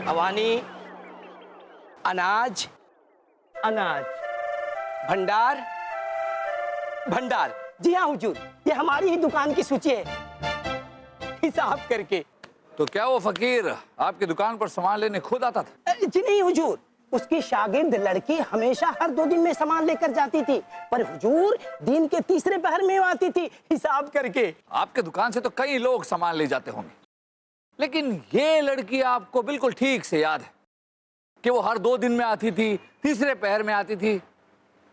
भवानी, अनाज अनाज, भंडार भंडार। जी हाँ हुजूर, ये हमारी ही दुकान की सूची है, हिसाब करके। तो क्या वो फकीर आपकी दुकान पर सामान लेने खुद आता था? जी नहीं हुजूर, उसकी शागिर्द लड़की हमेशा हर 2 दिन में सामान लेकर जाती थी, पर हुजूर दिन के तीसरे पहर में आती थी हिसाब करके। आपके दुकान से तो कई लोग सामान ले जाते होंगे, लेकिन ये लड़की आपको बिल्कुल ठीक से याद है कि वो हर 2 दिन में आती थी, तीसरे पहर में आती थी।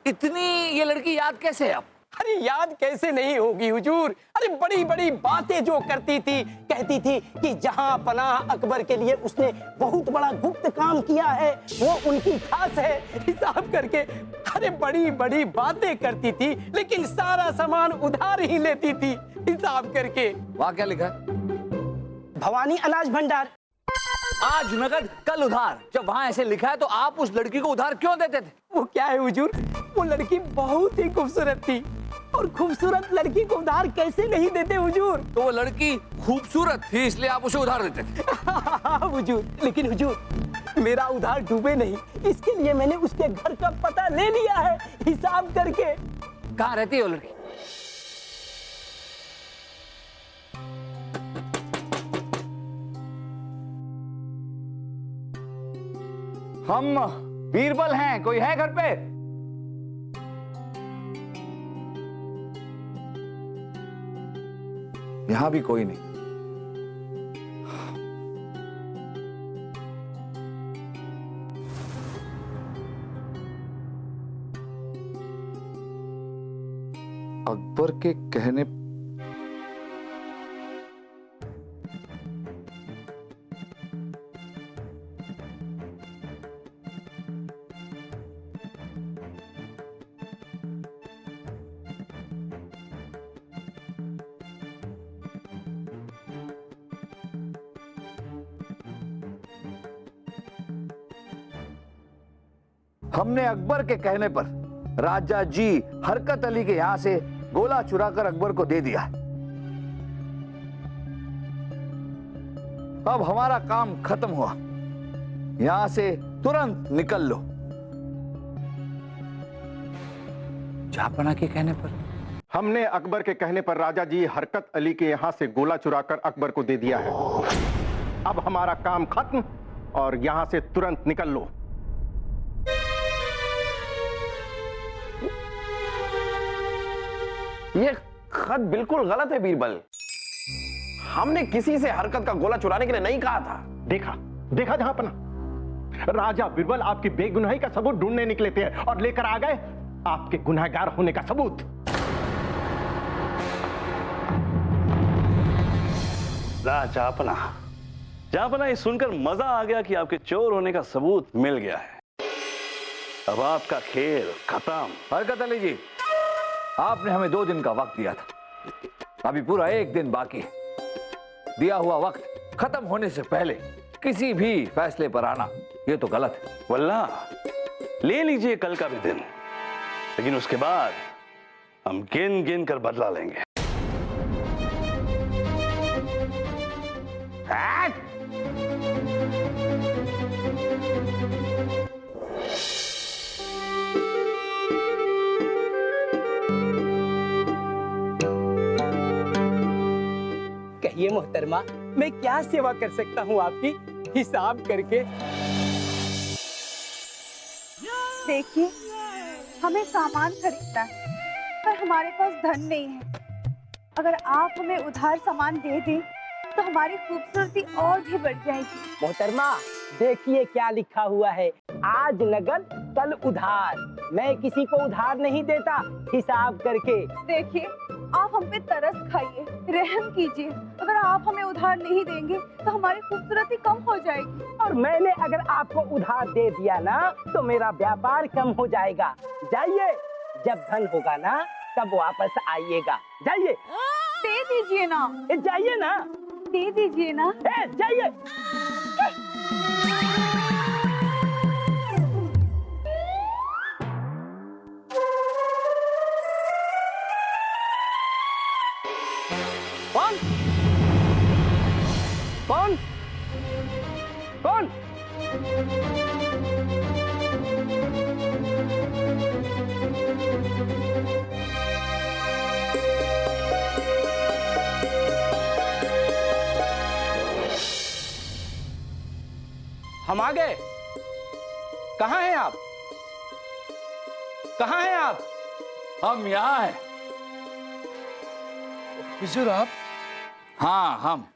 इतनी ये लड़की याद कैसे है आप? अरे याद कैसे नहीं होगी हुजूर, अरे बड़ी बड़ी बातें जो करती थी, कहती थी कि जहां पनाह अकबर के लिए उसने बहुत बड़ा गुप्त काम किया है वो उनकी खास है, हिसाब करके। अरे बड़ी बड़ी बातें करती थी, लेकिन सारा सामान उधार ही लेती थी हिसाब करके। वहां क्या लिखा है? भवानी अनाज भंडार। आज नगद कल उधार। जब वहां ऐसे लिखा है तो आप उस लड़की को उधार क्यों देते थे? वो क्या है हुजूर, वो लड़की बहुत ही खूबसूरत थी, और खूबसूरत लड़की को उधार कैसे नहीं देते हुजूर? तो वो लड़की खूबसूरत थी इसलिए आप उसे उधार देते थे? हुजूर, लेकिन हुजूर मेरा उधार डूबे नहीं, इसके लिए मैंने उसके घर का पता ले लिया है हिसाब करके। कहाँ रहती है वो लड़की? हम बीरबल हैं, कोई है घर पे? यहां भी कोई नहीं। अकबर के कहने हमने अकबर के कहने पर राजा जी हरकत अली के यहां से गोला चुराकर अकबर को दे दिया। अब हमारा काम खत्म हुआ, यहां से तुरंत निकल लो। जहांपना के कहने पर? हमने अकबर के कहने पर राजा जी हरकत अली के यहां से गोला चुराकर अकबर को दे दिया है। अब हमारा काम खत्म और यहां से तुरंत निकल लो। ये खत बिल्कुल गलत है बीरबल। हमने किसी से हरकत का गोला चुराने के लिए नहीं कहा था। देखा देखा जहांपना, राजा बीरबल आपकी बेगुनाही का सबूत ढूंढने निकले थे और लेकर आ गए आपके गुनहगार होने का सबूत। जहांपना ये सुनकर मजा आ गया कि आपके चोर होने का सबूत मिल गया है। अब आपका खेल खत्म। हरकत अली जी, आपने हमें 2 दिन का वक्त दिया था, अभी पूरा 1 दिन बाकी है। दिया हुआ वक्त खत्म होने से पहले किसी भी फैसले पर आना ये तो गलत है। वल्लाह ले लीजिए कल का भी दिन, लेकिन उसके बाद हम गिन गिन कर बदला लेंगे। कहिए मोहतरमा, मैं क्या सेवा कर सकता हूँ आपकी, हिसाब करके। देखिए, हमें सामान खरीदना है, पर हमारे पास धन नहीं है। अगर आप हमें उधार सामान दे दें तो हमारी खूबसूरती और भी बढ़ जाएगी। मोहतरमा देखिए क्या लिखा हुआ है, आज नगद कल उधार। मैं किसी को उधार नहीं देता हिसाब करके। देखिए, आप हम पे तरस खाइए, रहम कीजिए। अगर आप हमें उधार नहीं देंगे तो हमारी खूबसूरती कम हो जाएगी। और मैंने अगर आपको उधार दे दिया ना तो मेरा व्यापार कम हो जाएगा। जाइए, जब धन होगा ना तब वापस आइएगा। जाइए। दे दीजिए ना। जाइए ना। दे दीजिए ना। जाइए। कौन? कौन? कौन? हम आ गए। कहाँ हैं आप? कहाँ हैं आप? हम यहाँ हैं। हुजूर आप? हाँ हम,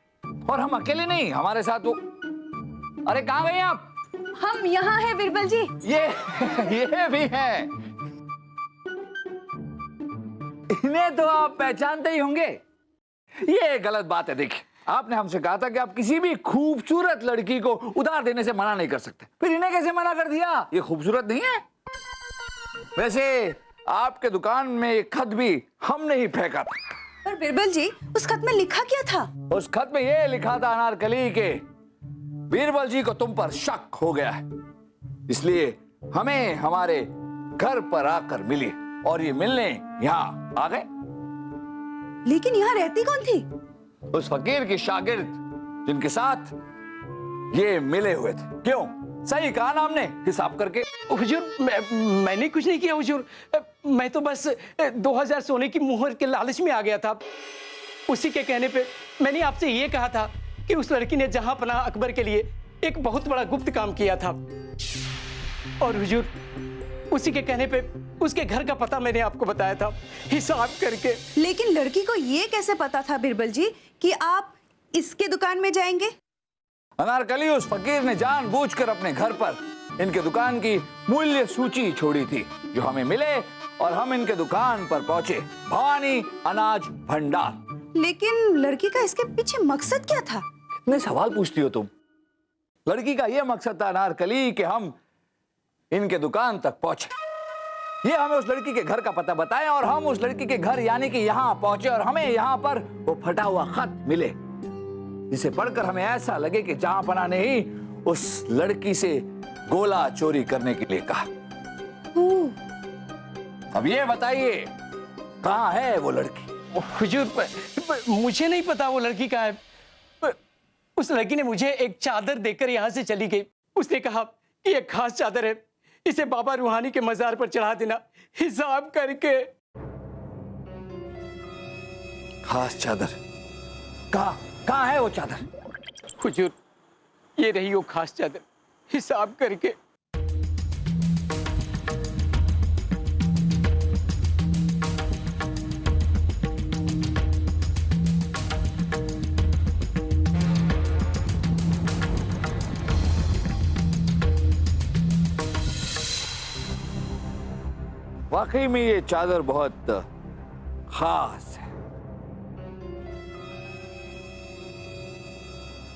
और हम अकेले नहीं, हमारे साथ वो। अरे कहाँ गए आप? हम यहाँ हैं बिरबल जी। ये भी है। इन्हें तो आप पहचानते ही होंगे। ये गलत बात है। देखिए, आपने हमसे कहा था कि आप किसी भी खूबसूरत लड़की को उधार देने से मना नहीं कर सकते, फिर इन्हें कैसे मना कर दिया? ये खूबसूरत नहीं है? वैसे आपके दुकान में एक खत भी हमने ही फेंका था। पर बिरबल जी, उस खत में लिखा क्या था? उस खत में ये लिखा था अनारकली के बीरबल जी को तुम पर शक हो गया है, इसलिए हमें हमारे घर पर आकर मिली और ये मिलने यहाँ आ गए। लेकिन यहाँ रहती कौन थी? उस फकीर की शागिर्द जिनके साथ ये मिले हुए थे। क्यों, सही कहा ना हमने हिसाब करके? हुजूर मैंने कुछ नहीं किया हुजूर। मैं तो बस 2000 सोने की मुहर के लालच में आ गया था। उसी के कहने पे मैंने आपसे ये कहा था कि उस लड़की ने जहां पनाह अकबर के लिए एक बहुत बड़ा गुप्त काम किया था, और हुजूर उसी के कहने पे उसके घर का पता मैंने आपको बताया था हिसाब करके। लेकिन लड़की को ये कैसे पता था बिरबल जी कि आप इसके दुकान में जाएंगे? अनारकली, उस फकीर ने जानबूझकर अपने घर पर इनके दुकान की मूल्य सूची छोड़ी थी, जो हमें मिले और हम इनके दुकान पर पहुंचे। भवानी अनाज भंडार। लेकिन लड़की का इसके पीछे मकसद क्या था? कितने सवाल पूछती हो तुम। लड़की का यह मकसद था अनारकली कि हम इनके दुकान तक पहुंचे। ये हमें उस लड़की के घर का पता बताए और हम उस लड़की के घर यानी कि यहाँ पहुंचे और हमें यहाँ पर वो फटा हुआ खत मिले, जिसे पढ़कर हमें ऐसा लगे कि जहां पनाह ने ही उस लड़की से गोला चोरी करने के लिए कहा। अब ये बताइए, कहां है वो लड़की? हुजूर मुझे नहीं पता वो लड़की कहाँ है। उस लड़की ने मुझे एक चादर देकर यहाँ से चली गई। उसने कहा कि ये खास चादर है, इसे बाबा रूहानी के मजार पर चढ़ा देना हिसाब करके। खास चादर? कहां है वो चादर? हुजूर ये रही वो खास चादर हिसाब करके। वाकई में ये चादर बहुत खास है।